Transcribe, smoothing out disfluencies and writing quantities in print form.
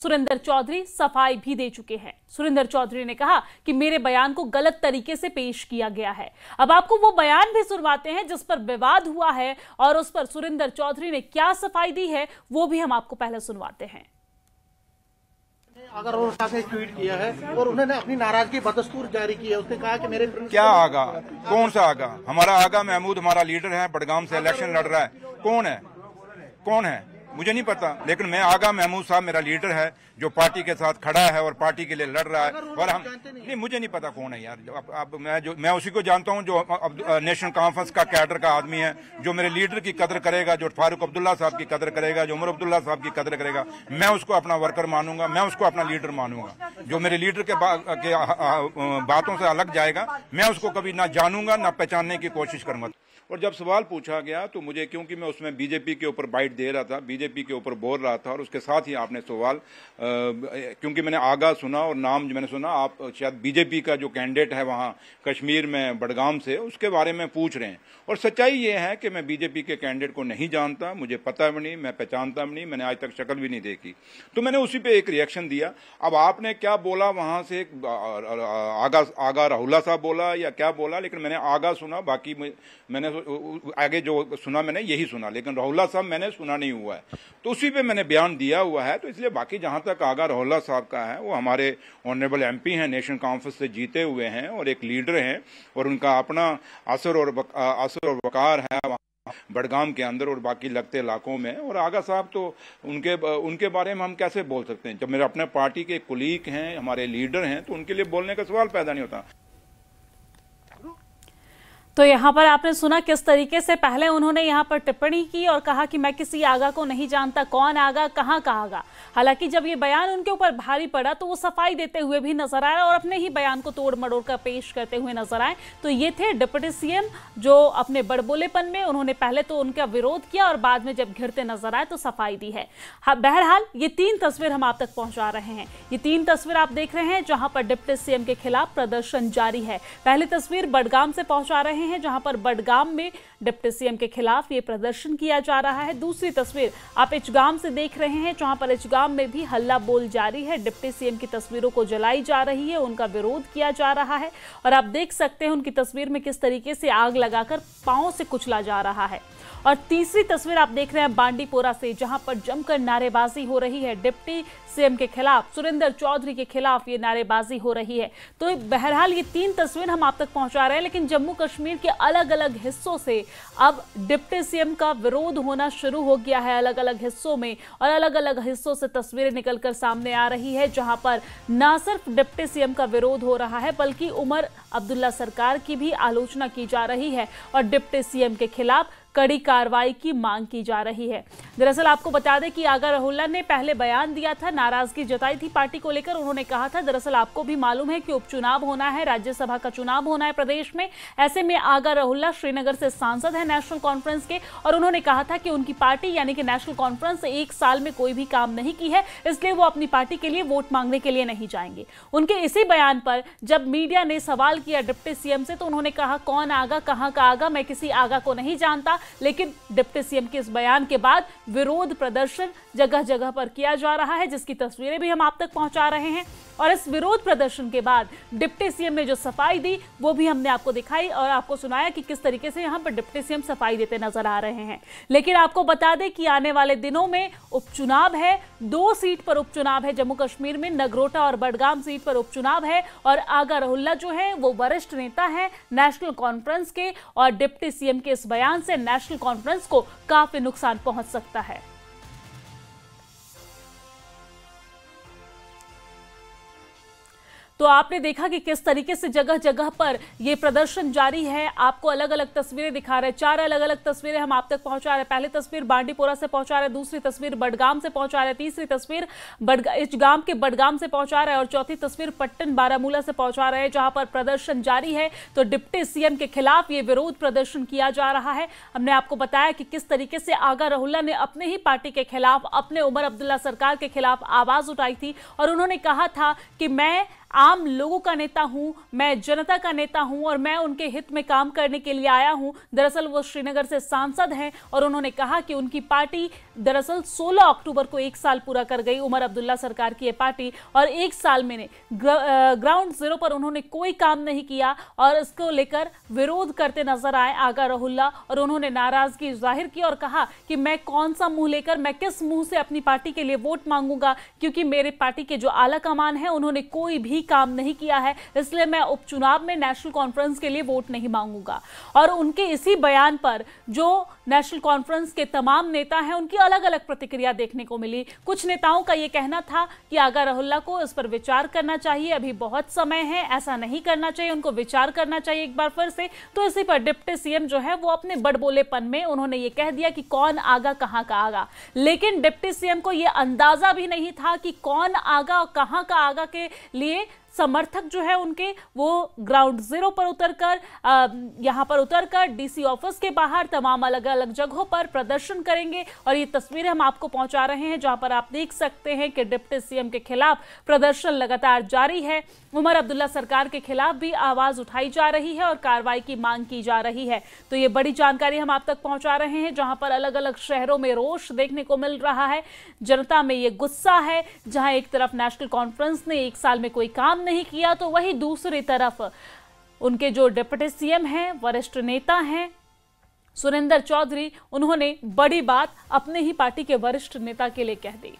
सुरेंद्र चौधरी सफाई भी दे चुके हैं। सुरेंद्र चौधरी ने कहा कि मेरे बयान को गलत तरीके से पेश किया गया है। अब आपको वो बयान भी सुनवाते हैं जिस पर विवाद हुआ है और उस पर सुरेंद्र चौधरी ने क्या सफाई दी है वो भी हम आपको पहले सुनवाते हैं। अगर उन्होंने ट्वीट किया है और उन्होंने अपनी नाराजगी बदस्तूर जारी की है, उसने कहा कि मेरे क्या आगा, कौन सा आगा? हमारा आगा महमूद हमारा लीडर है, बडगाम से इलेक्शन लड़ रहा है। कौन है मुझे नहीं पता, लेकिन मैं आगा महमूद साहब मेरा लीडर है जो पार्टी के साथ खड़ा है और पार्टी के लिए लड़ रहा है। और हम नहीं, मुझे नहीं पता कौन है यार। अब मैं उसी को जानता हूं जो नेशनल कॉन्फ्रेंस का कैडर का आदमी है, जो मेरे लीडर की कदर करेगा, जो फारूक अब्दुल्ला साहब की कदर करेगा, जो उमर अब्दुल्ला साहब की कदर करेगा। मैं उसको अपना वर्कर मानूंगा, मैं उसको अपना लीडर मानूंगा। जो मेरे लीडर के बातों से अलग जाएगा मैं उसको कभी ना जानूंगा ना पहचानने की कोशिश करूंगा। और जब सवाल पूछा गया तो मुझे, क्योंकि मैं उसमें बीजेपी के ऊपर बाइट दे रहा था, बीजेपी के ऊपर बोल रहा था, और उसके साथ ही आपने सवाल, क्योंकि मैंने आगा सुना और नाम मैंने सुना, आप शायद बीजेपी का जो कैंडिडेट है वहां कश्मीर में बडगाम से, उसके बारे में पूछ रहे हैं। और सच्चाई ये है कि मैं बीजेपी के कैंडिडेट को नहीं जानता, मुझे पता भी नहीं, मैं पहचानता भी नहीं, मैंने आज तक शक्ल भी नहीं देखी। तो मैंने उसी पे एक रिएक्शन दिया। अब आपने क्या बोला वहां से, आगा राहुल्ला साहब बोला या क्या बोला, लेकिन मैंने आगा सुना, बाकी मैंने आगे जो सुना मैंने यही सुना, लेकिन राहुल्ला साहब मैंने सुना नहीं हुआ है। तो उसी पे मैंने बयान दिया हुआ है। तो इसलिए बाकी जहां तक आगा राहुल्ला साहब का है, वो हमारे ऑनरेबल एमपी हैं, नेशनल कॉन्फ्रेंस से जीते हुए हैं और एक लीडर हैं, और उनका अपना असर और वकार है बडगाम के अंदर और बाकी लगते इलाकों में। और आगा साहब तो उनके बारे में हम कैसे बोल सकते हैं? जब मेरे अपने पार्टी के कुलीग हैं, हमारे लीडर हैं, तो उनके लिए बोलने का सवाल पैदा नहीं होता। तो यहाँ पर आपने सुना किस तरीके से पहले उन्होंने यहाँ पर टिप्पणी की और कहा कि मैं किसी आगा को नहीं जानता, कौन आगा, कहाँ का आगा। हालांकि जब ये बयान उनके ऊपर भारी पड़ा तो वो सफाई देते हुए भी नजर आए और अपने ही बयान को तोड़ मड़ोड़ कर पेश करते हुए नजर आए। तो ये थे डिप्टी सीएम जो अपने बड़बोलेपन में उन्होंने पहले तो उनका विरोध किया और बाद में जब घिरते नजर आए तो सफाई दी है। बहरहाल ये 3 तस्वीर हम आप तक पहुंचा रहे हैं। ये 3 तस्वीर आप देख रहे हैं जहां पर डिप्टी सीएम के खिलाफ प्रदर्शन जारी है। पहली तस्वीर बडगाम से पहुंचा रहे हैं जहां पर बडगाम में डिप्टी सीएम के खिलाफ ये प्रदर्शन किया जा रहा है। दूसरी तस्वीर आप इचगाम से देख रहे हैं जहां पर इचगाम में भी हल्ला बोल जारी है। डिप्टी सीएम की तस्वीरों को जलाई जा रही है, उनका विरोध किया जा रहा है और आप देख सकते हैं उनकी तस्वीर में किस तरीके से आग लगाकर पांव से कुचला जा रहा है। और तीसरी तस्वीर आप देख रहे हैं बांडीपोरा से जहां पर जमकर नारेबाजी हो रही है। डिप्टी सीएम के खिलाफ, सुरेंद्र चौधरी के खिलाफ ये नारेबाजी हो रही है। तो बहरहाल ये 3 तस्वीर हम आप तक पहुंचा रहे हैं, लेकिन जम्मू कश्मीर के अलग अलग हिस्सों से अब डिप्टी सीएम का विरोध होना शुरू हो गया है अलग अलग हिस्सों में, और अलग अलग हिस्सों से तस्वीरें निकलकर सामने आ रही है जहां पर न सिर्फ डिप्टी सीएम का विरोध हो रहा है बल्कि उमर अब्दुल्ला सरकार की भी आलोचना की जा रही है और डिप्टी सीएम के खिलाफ कड़ी कार्रवाई की मांग की जा रही है। दरअसल आपको बता दें कि आगा राहुल्ला ने पहले बयान दिया था, नाराजगी जताई थी पार्टी को लेकर। उन्होंने कहा था, दरअसल आपको भी मालूम है कि उपचुनाव होना है, राज्यसभा का चुनाव होना है प्रदेश में। ऐसे में आगा राहुल्ला श्रीनगर से सांसद है नेशनल कॉन्फ्रेंस के, और उन्होंने कहा था कि उनकी पार्टी यानी कि नेशनल कॉन्फ्रेंस 1 साल में कोई भी काम नहीं की है, इसलिए वो अपनी पार्टी के लिए वोट मांगने के लिए नहीं जाएंगे। उनके इसी बयान पर जब मीडिया ने सवाल किया डिप्टी सीएम से तो उन्होंने कहा, कौन आगा, कहां का आगा, मैं किसी आगा को नहीं जानता। लेकिन डिप्टी सीएम के इस बयान के बाद विरोध प्रदर्शन जगह जगह पर किया जा रहा है, जिसकी तस्वीरें भी हम आप तक पहुंचा रहे हैं। और इस विरोध प्रदर्शन के बाद डिप्टी सीएम ने जो सफाई दी वो भी हमने आपको दिखाई और आपको सुनाया कि किस तरीके से यहां पर डिप्टी सीएम सफाई देते नजर आ रहे हैं। लेकिन आपको बता दें कि आने वाले दिनों में उपचुनाव है, 2 सीट पर उपचुनाव है जम्मू कश्मीर में, नगरोटा और बडगाम सीट पर उपचुनाव है। और आगा राहुल्ला जो है वो वरिष्ठ नेता है नेशनल कॉन्फ्रेंस के, और डिप्टी सीएम के इस बयान से नेशनल कॉन्फ्रेंस को काफी नुकसान पहुंच सकता है। तो आपने देखा कि किस तरीके से जगह जगह पर यह प्रदर्शन जारी है। आपको अलग अलग तस्वीरें दिखा रहे हैं, 4 अलग अलग तस्वीरें हम आप तक पहुंचा रहे हैं। पहली तस्वीर बांडीपोरा से पहुंचा रहे हैं, दूसरी तस्वीर बडगाम से पहुंचा रहे हैं, तीसरी तस्वीर इचगाम के बडगाम से पहुंचा रहे हैं और चौथी तस्वीर पट्टन बारामूला से पहुंचा रहे हैं जहां पर प्रदर्शन जारी है। तो डिप्टी सीएम के खिलाफ ये विरोध प्रदर्शन किया जा रहा है। हमने आपको बताया कि किस तरीके से आगा राहुल्ला ने अपने ही पार्टी के खिलाफ, अपने उमर अब्दुल्ला सरकार के खिलाफ आवाज उठाई थी और उन्होंने कहा था कि मैं आम लोगों का नेता हूं, मैं जनता का नेता हूं और मैं उनके हित में काम करने के लिए आया हूं। दरअसल वो श्रीनगर से सांसद हैं और उन्होंने कहा कि उनकी पार्टी दरअसल 16 अक्टूबर को 1 साल पूरा कर गई, उमर अब्दुल्ला सरकार की ये पार्टी, और 1 साल में ग्राउंड जीरो पर उन्होंने कोई काम नहीं किया और इसको लेकर विरोध करते नजर आए आगा रहुल्ला। और उन्होंने नाराजगी जाहिर की और कहा कि मैं कौन सा मुंह लेकर, मैं किस मुंह से अपनी पार्टी के लिए वोट मांगूंगा, क्योंकि मेरे पार्टी के जो आला कमान है उन्होंने कोई भी काम नहीं किया है, इसलिए मैं उपचुनाव में नेशनल कॉन्फ्रेंस के लिए वोट नहीं मांगूंगा। और उनके इसी बयान पर जो नेशनल कॉन्फ्रेंस के तमाम नेता हैं उनकी अलग अलग प्रतिक्रिया देखने को मिली। कुछ नेताओं का यह कहना था कि आगा रहुल्ला को इस पर विचार करना चाहिए, अभी बहुत समय है, ऐसा नहीं करना चाहिए, उनको विचार करना चाहिए एक बार फिर से। तो इसी पर डिप्टी सीएम जो है वो अपने बड़बोलेपन में उन्होंने ये कह दिया कि कौन आगा कहां का आगा। लेकिन डिप्टी सीएम को यह अंदाजा भी नहीं था कि कौन आगा और कहां का आगा के लिए समर्थक जो है उनके वो ग्राउंड जीरो पर उतरकर यहां पर उतरकर डीसी ऑफिस के बाहर तमाम अलग अलग जगहों पर प्रदर्शन करेंगे। और ये तस्वीरें हम आपको पहुंचा रहे हैं जहां पर आप देख सकते हैं कि डिप्टी सीएम के खिलाफ प्रदर्शन लगातार जारी है। उमर अब्दुल्ला सरकार के खिलाफ भी आवाज उठाई जा रही है और कार्रवाई की मांग की जा रही है। तो ये बड़ी जानकारी हम आप तक पहुंचा रहे हैं जहां पर अलग अलग शहरों में रोष देखने को मिल रहा है, जनता में ये गुस्सा है। जहां एक तरफ नेशनल कॉन्फ्रेंस ने 1 साल में कोई काम नहीं किया, तो वही दूसरी तरफ उनके जो डिप्टी सीएम हैं, वरिष्ठ नेता हैं सुरेंद्र चौधरी, उन्होंने बड़ी बात अपने ही पार्टी के वरिष्ठ नेता के लिए कह दी।